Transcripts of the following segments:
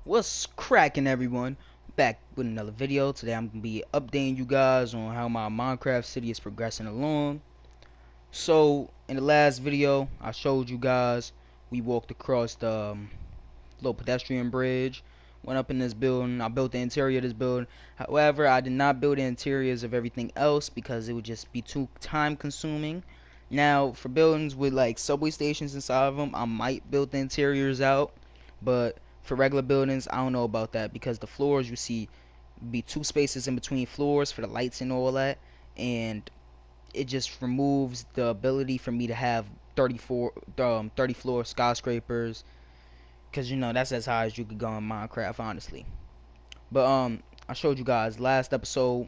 What's cracking, everyone? Back with another video. Today I'm gonna be updating you guys on how my Minecraft city is progressing along. So in the last video I showed you guys we walked across the little pedestrian bridge, went up in this building. I built the interior of this building. However, I did not build the interiors of everything else because it would just be too time consuming. Now for buildings with like subway stations inside of them, I might build the interiors out, but for regular buildings I don't know about that because the floors you see be two spaces in between floors for the lights and all that, and it just removes the ability for me to have 30 floor skyscrapers, because you know that's as high as you could go in Minecraft, honestly. But I showed you guys last episode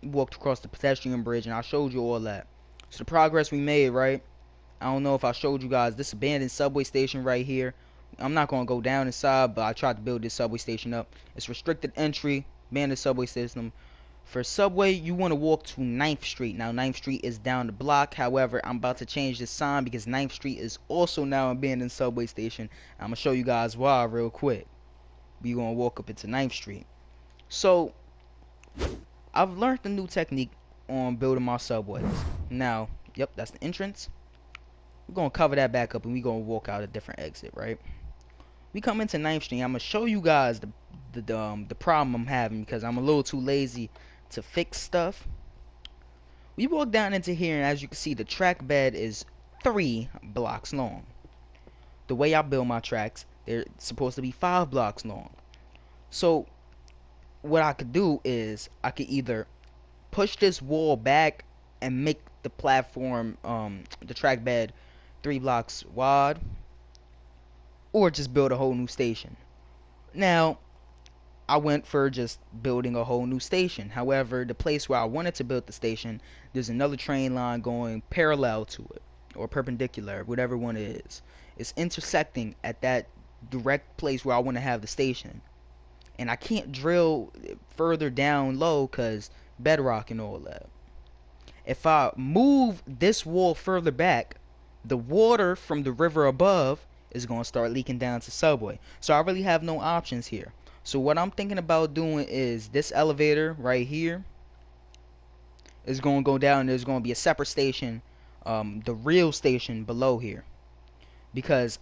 we walked across the pedestrian bridge and I showed you all that. So the progress we made, right? I don't know if I showed you guys this abandoned subway station right here. I'm not gonna go down inside, but I tried to build this subway station up. It's restricted entry, abandoned subway system. For subway, you want to walk to 9th Street. Now 9th Street is down the block. However, I'm about to change this sign because 9th Street is also now an abandoned subway station. I'm gonna show you guys why real quick. We gonna walk up into 9th Street. So I've learned a new technique on building my subways. Now, yep, that's the entrance. We're gonna cover that back up and we're gonna walk out a different exit, right? We come into 9th Street. I'm gonna show you guys the problem I'm having because I'm a little too lazy to fix stuff. We walk down into here and as you can see the track bed is 3 blocks long. The way I build my tracks, they're supposed to be 5 blocks long. So what I could do is I could either push this wall back and make the platform, the track bed 3 blocks wide, or just build a whole new station. Now I went for just building a whole new station. However, the place where I wanted to build the station, there's another train line going parallel to it, or perpendicular, whatever one it is. It's intersecting at that direct place where I want to have the station. And I can't drill further down low because bedrock and all that. If I move this wall further back, the water from the river above is going to start leaking down to subway. So I really have no options here. So what I'm thinking about doing is this elevator right here is going to go down and there's going to be a separate station, the real station below here, because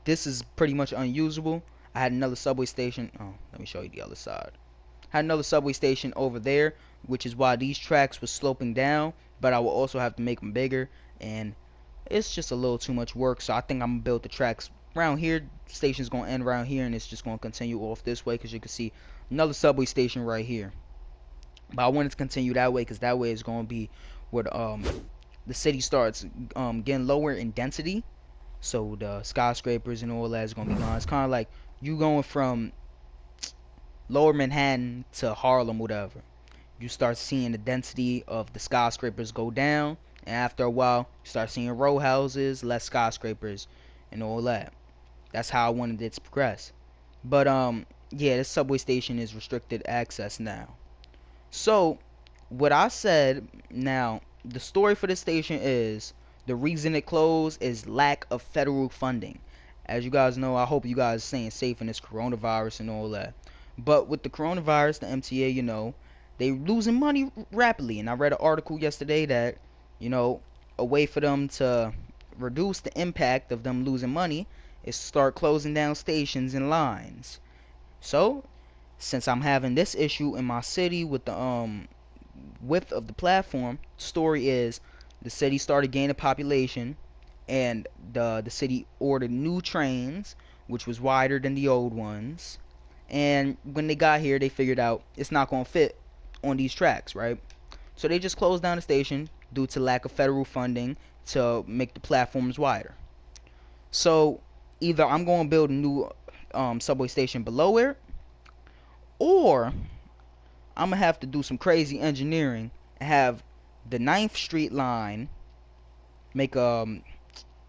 this is pretty much unusable. I had another subway station. Oh, let me show you the other side. I had another subway station over there, which is why these tracks were sloping down, but I will also have to make them bigger, and it's just a little too much work. So I think I'm gonna build the tracks around here. Station's gonna end around here and it's just gonna continue off this way, because you can see another subway station right here. But I wanted to continue that way because that way is gonna be where the city starts getting lower in density. So the skyscrapers and all that is gonna be gone. It's kind of like you going from lower Manhattan to Harlem, whatever. You start seeing the density of the skyscrapers go down, and after a while you start seeing row houses, less skyscrapers and all that. That's how I wanted it to progress. But yeah, this subway station is restricted access now. So what I said, now the story for this station is the reason it closed is lack of federal funding. As you guys know, I hope you guys are staying safe in this coronavirus and all that. But with the coronavirus, the MTA, you know, they losing money rapidly. And I read an article yesterday that, you know, a way for them to reduce the impact of them losing money is start closing down stations and lines. So since I'm having this issue in my city with the width of the platform, story is the city started gaining population and the city ordered new trains which was wider than the old ones, and when they got here they figured out it's not going to fit on these tracks, right? So they just closed down the station due to lack of federal funding to make the platforms wider. So either I'm going to build a new subway station below it, or I'm going to have to do some crazy engineering and have the 9th Street line make a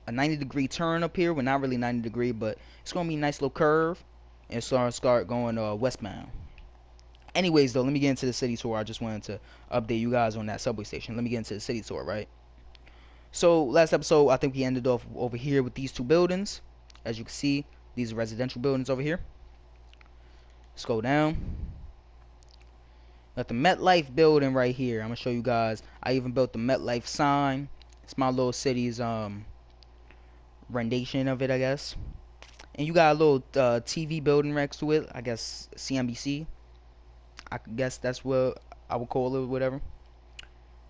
90-degree turn up here. Well, not really 90-degree, but it's going to be a nice little curve and start going westbound. Anyways, though, let me get into the city tour. I just wanted to update you guys on that subway station. Let me get into the city tour, right? So last episode, I think we ended off over here with these two buildings. As you can see, these are residential buildings over here. Let's go down. Got the MetLife building right here. I'm gonna show you guys. I even built the MetLife sign. It's my little city's rendition of it, I guess. And you got a little TV building next to it. I guess CNBC. I guess that's what I would call it, whatever,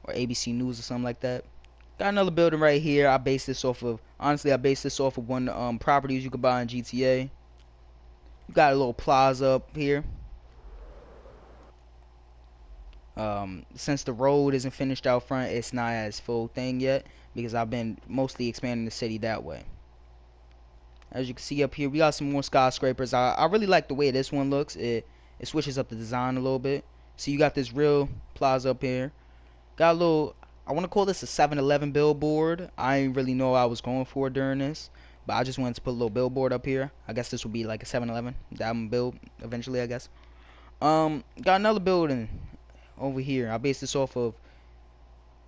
or ABC News or something like that. Got another building right here. I based this off of, honestly, I based this off of one properties you could buy in GTA. You got a little plaza up here. Since the road isn't finished out front, it's not as full thing yet because I've been mostly expanding the city that way. As you can see up here, we got some more skyscrapers. I really like the way this one looks. It switches up the design a little bit. So you got this real plaza up here. Got a little, I want to call this a 7-Eleven billboard. I didn't really know what I was going for during this, but I just wanted to put a little billboard up here. I guess this would be like a 7-Eleven that I'm gonna build eventually, I guess. Got another building over here. I based this off of,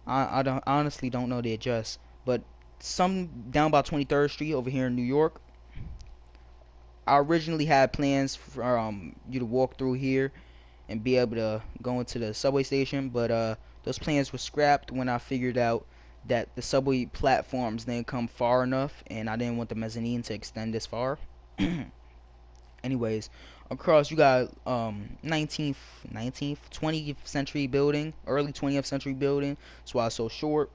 I honestly don't know the address, but some down by 23rd Street over here in New York. I originally had plans for you to walk through here and be able to go into the subway station, but those plans were scrapped when I figured out that the subway platforms didn't come far enough, and I didn't want the mezzanine to extend this far. Anyways, across you got 19th, 20th century building, early 20th century building. That's why it's so short.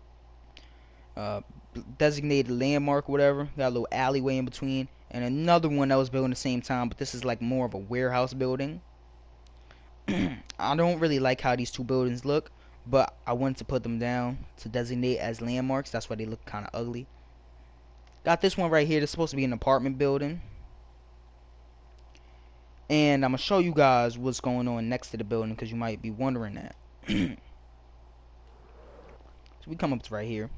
Designated landmark, whatever. Got a little alleyway in between, and another one that was built at the same time, but this is like more of a warehouse building. I don't really like how these two buildings look, but I wanted to put them down to designate as landmarks. That's why they look kind of ugly. Got this one right here. That's supposed to be an apartment building. And I'm going to show you guys what's going on next to the building because you might be wondering that. So we come up to right here.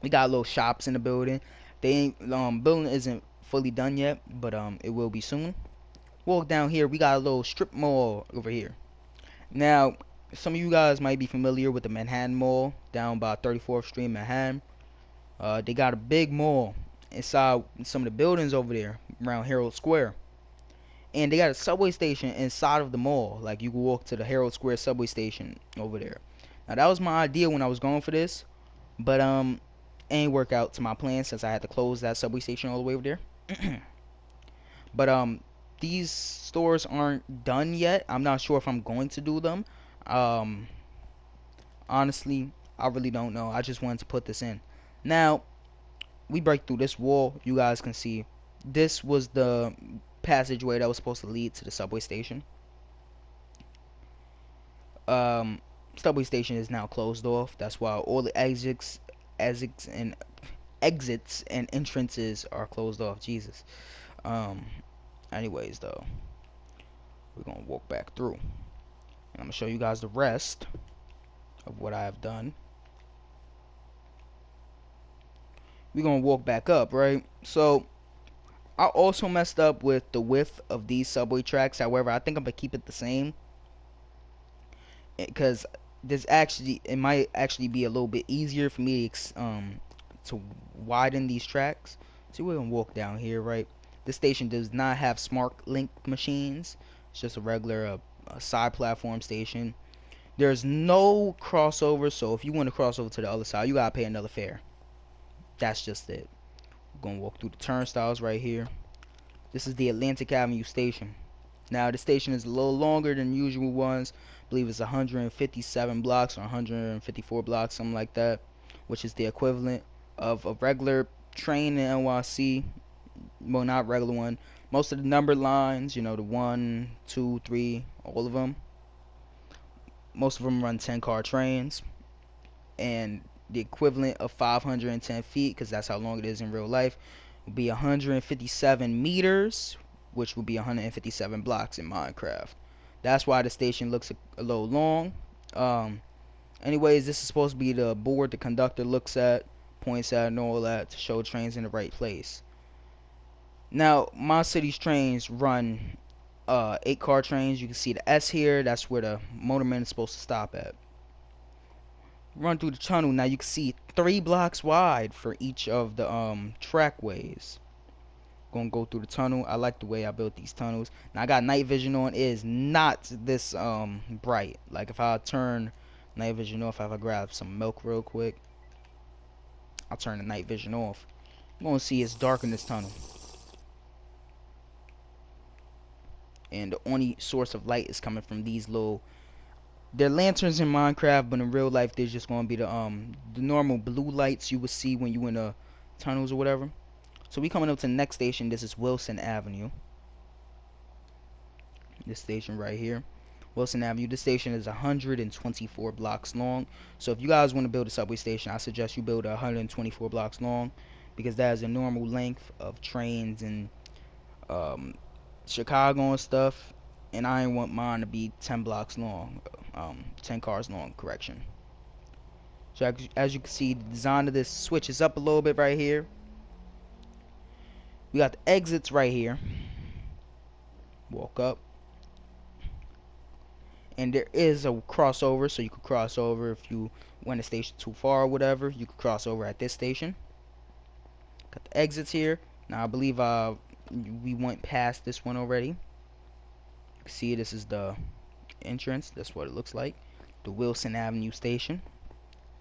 We got little shops in the building. They ain't, building isn't fully done yet, but it will be soon. Walk down here. We got a little strip mall over here. Now, some of you guys might be familiar with the Manhattan Mall down by 34th Street in Manhattan. They got a big mall inside some of the buildings over there around Herald Square. And they got a subway station inside of the mall. Like, you can walk to the Herald Square subway station over there. Now, that was my idea when I was going for this. But, it ain't work out to my plan since I had to close that subway station all the way over there. But, these stores aren't done yet. I'm not sure if I'm going to do them. Honestly, I really don't know. I just wanted to put this in. Now, we break through this wall. You guys can see this was the passageway that was supposed to lead to the subway station. Subway station is now closed off. That's why all the exits and entrances are closed off. Jesus. Anyways, though, we're gonna walk back through, and I'm gonna show you guys the rest of what I have done. We're gonna walk back up, right? So I also messed up with the width of these subway tracks. However, I think I'm gonna keep it the same because it might actually be a little bit easier for me to widen these tracks. So we're gonna walk down here, right? This station does not have smart link machines. It's just a regular side platform station. There's no crossover, so if you want to cross over to the other side, you gotta pay another fare. That's just it. We're gonna walk through the turnstiles right here. This is the Atlantic Avenue station. Now, the station is a little longer than usual ones. I believe it's 157 blocks or 154 blocks, something like that, which is the equivalent of a regular train in NYC. Well, not regular one. Most of the numbered lines, you know, the 1, 2, 3, all of them. Most of them run 10-car trains, and the equivalent of 510 feet, because that's how long it is in real life, would be 157 meters, which would be 157 blocks in Minecraft. That's why the station looks a little long. Anyways, this is supposed to be the board the conductor looks at, points at, and all that to show trains in the right place. Now, my city's trains run 8-car trains. You can see the S here. That's where the motorman is supposed to stop at. run through the tunnel. Now you can see 3 blocks wide for each of the trackways. Gonna go through the tunnel. I like the way I built these tunnels. Now I got night vision on. It is not this bright. Like if I turn night vision off, if I grab some milk real quick, I'll turn the night vision off. I'm gonna see it's dark in this tunnel. And the only source of light is coming from these little, they're lanterns in Minecraft, but in real life they're just gonna be the normal blue lights you would see when you in the tunnels or whatever. So we coming up to the next station. This is Wilson Avenue. This station right here, Wilson Avenue. This station is 124 blocks long. So if you guys want to build a subway station, I suggest you build 124 blocks long, because that is a normal length of trains in Chicago and stuff. And I ain't want mine to be 10 blocks long, 10 cars long, correction. So as you can see, the design of this switches up a little bit right here. We got the exits right here. Walk up. And there is a crossover, so you could cross over if you went a station too far or whatever. You could cross over at this station. Got the exits here. Now I believe we went past this one already. You can see this is the entrance. That's what it looks like. The Wilson Avenue station.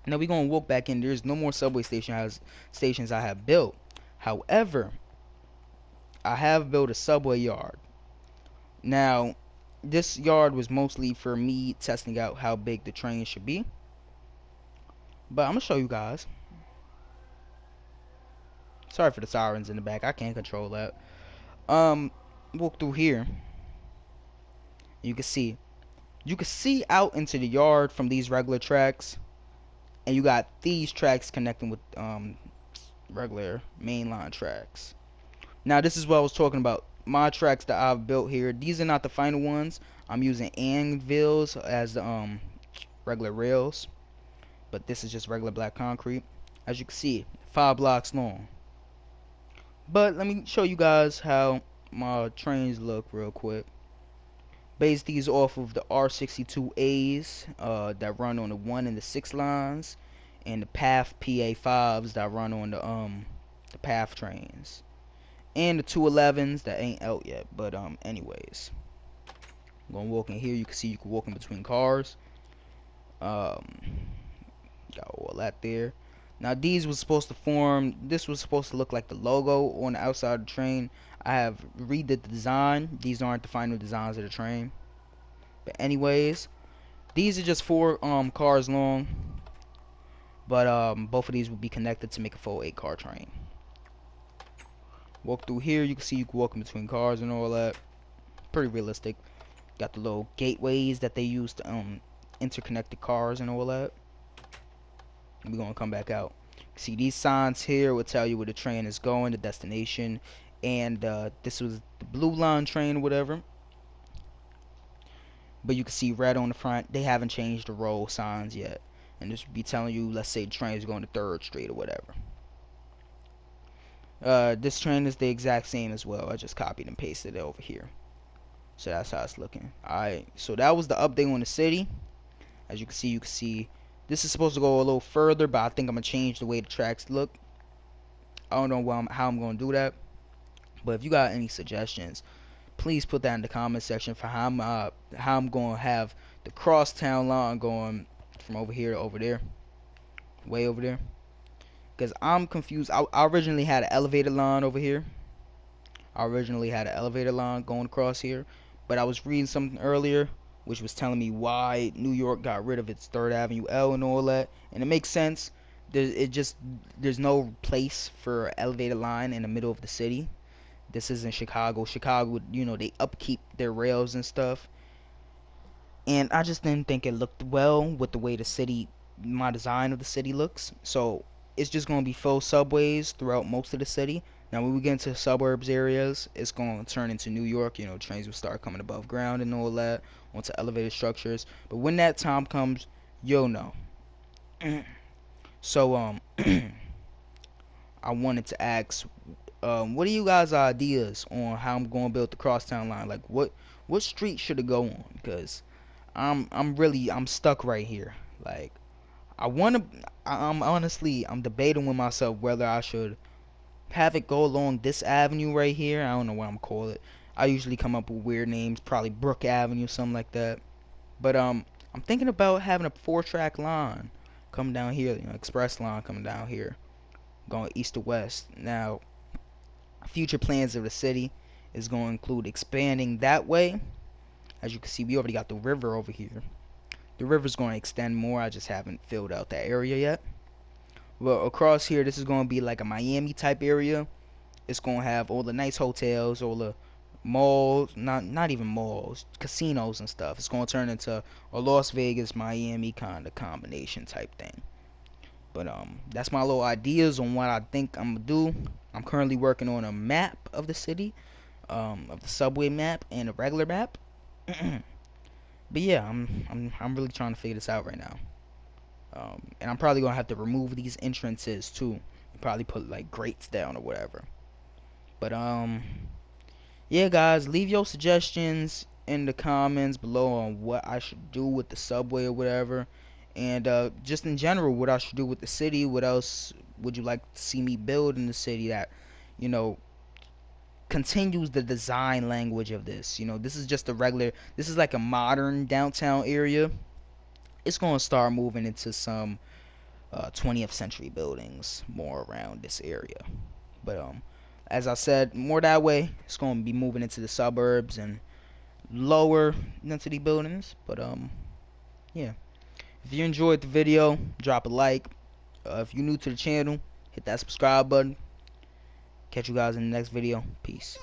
Now we're gonna walk back in. There's no more subway stations I have built. However, I have built a subway yard. Now this yard was mostly for me testing out how big the train should be, but I'm gonna show you guys. Sorry for the sirens in the back, I can't control that. Walk through here. You can see out into the yard from these regular tracks, and you got these tracks connecting with regular mainline tracks. Now this is what I was talking about. My tracks that I've built here, these are not the final ones. I'm using anvils as the regular rails, but this is just regular black concrete. As you can see, 5 blocks long. But let me show you guys how my trains look real quick. Base these off of the R62As that run on the 1 and the 6 lines, and the PATH PA5s that run on the PATH trains, and the 211s that ain't out yet. But anyways, I'm gonna walk in here. You can see you can walk in between cars. Got all that there. Now these was supposed to form, this was supposed to look like the logo on the outside of the train. I have redid the design. These aren't the final designs of the train. But anyways, these are just 4 cars long. But both of these will be connected to make a full 8-car train. Walk through here, you can see you can walk in between cars and all that. Pretty realistic. Got the little gateways that they use to interconnect the cars and all that. We're gonna come back out. See, these signs here will tell you where the train is going, the destination, and this was the blue line train or whatever. But you can see red on the front. They haven't changed the roll signs yet, and this would be telling you, let's say the train is going to 3rd Street or whatever. This train is the exact same as well. I just copied and pasted it over here. So that's how it's looking. Alright, so that was the update on the city. As you can see this is supposed to go a little further, but I think I'm gonna change the way the tracks look. I don't know how I'm gonna do that, but if you got any suggestions, please put that in the comment section for how I'm gonna have the crosstown line going from over here to over there, way over there. Because I'm confused. I originally had an elevator line over here. I originally had an elevator line going across here, but I was reading something earlier which was telling me why New York got rid of its 3rd Avenue L and all that, and it makes sense. There's no place for elevator line in the middle of the city. This isn't Chicago. Chicago, you know, they upkeep their rails and stuff, and I just didn't think it looked well with the way the city, my design of the city looks. So it's just gonna be full subways throughout most of the city. Now when we get into suburbs areas, it's gonna turn into New York. You know, trains will start coming above ground and all that onto elevated structures. But when that time comes, you'll know. So I wanted to ask, what are you guys' ideas on how I'm gonna build the crosstown line? Like what street should it go on? Because I'm stuck right here. Like I'm honestly, I'm debating with myself whether I should have it go along this avenue right here. I don't know what I'm gonna call it. I usually come up with weird names, probably Brook Avenue, something like that. But I'm thinking about having a 4-track line coming down here, express line coming down here, going east to west. Now, future plans of the city is going to include expanding that way. As you can see, we already got the river over here. The river's going to extend more. I just haven't filled out that area yet. Well, across here, this is going to be like a Miami type area. It's going to have all the nice hotels, all the malls, not even malls, casinos and stuff. It's going to turn into a Las Vegas, Miami kind of combination type thing. But that's my little ideas on what I think I'm gonna do. I'm currently working on a map of the city, of the subway map and a regular map. But yeah, I'm really trying to figure this out right now. And I'm probably gonna have to remove these entrances too. Probably put like grates down or whatever. But yeah, guys, leave your suggestions in the comments below on what I should do with the subway or whatever, and just in general what I should do with the city. What else would you like to see me build in the city that, you know, continues the design language of this? This is just a regular, this is like a modern downtown area. It's gonna start moving into some 20th century buildings more around this area. But as I said, more that way. It's gonna be moving into the suburbs and lower density buildings. But yeah, if you enjoyed the video, drop a like. If you're new to the channel, hit that subscribe button. Catch you guys in the next video. Peace.